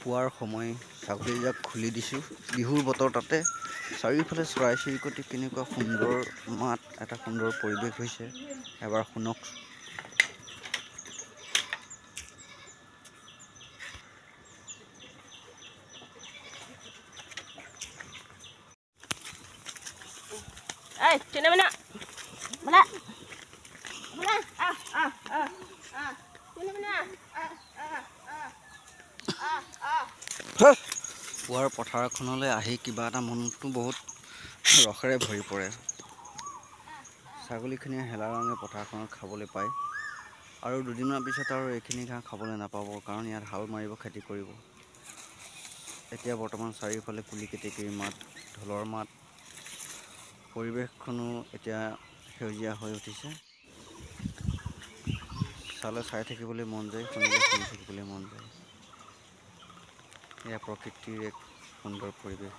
পুৱাৰ সময় ছাগলীজাক খুলি দিছোঁ বিহুৰ বতৰ তাতে চাৰিওফালে চৰাই চিৰিকটি কেনেকুৱা সুন্দৰ মাত এটা সুন্দৰ পৰিৱেশ হৈছে এবাৰ শুনক Ê, trên đây bên ạ. Bên ạ. Bên ạ. Trên đây bên ạ. পুৱাৰ পথাৰখনলৈ আহি কিবা এটা মনটো বহুত ৰসেৰে ভৰি পৰে ছাগলীখিনিয়ে হেলা ৰঙে পথাৰখনত খাবলৈ পায় আৰু দুদিনমান পিছত আৰু এইখিনি ঘাঁহ খাবলৈ নাপাব কাৰণ ইয়াত হাল মাৰিব খেতি কৰিব এতিয়া বৰ্তমান চাৰিওফালে কুলি কেতেকীৰ মাত ঢোলৰ মাত পৰিৱেশখনো এতিয়া সেউজীয়া হৈ উঠিছে চালে চাই থাকিবলৈ মন যায় শুনিলে শুনি থাকিবলৈ মন যায় এয়া প্ৰকৃতিৰ এক সুন্দৰ পৰিৱেশ